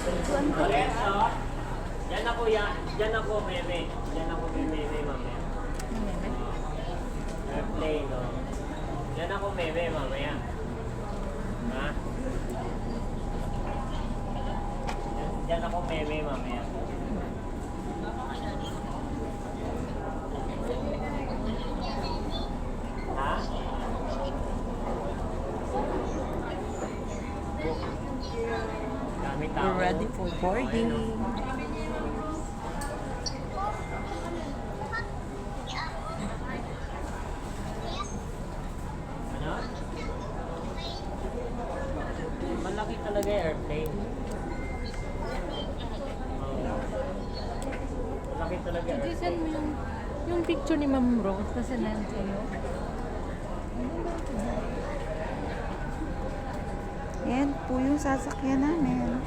Lorenzo, yan ako yan. Yan ako, meme. Yan ako, meme, mamaya. Airplane, no? Yan ako, meme, mamaya. Ha? Yan ako, meme, mamaya. Ha? Gamit ako. We're ready for boarding. Ano? Malaki talaga yung airplane. Malaki talaga yung Send airplane. mo yung picture ni Ma'am Rose na sinend sa'yo. Yan po yung sasakyan namin.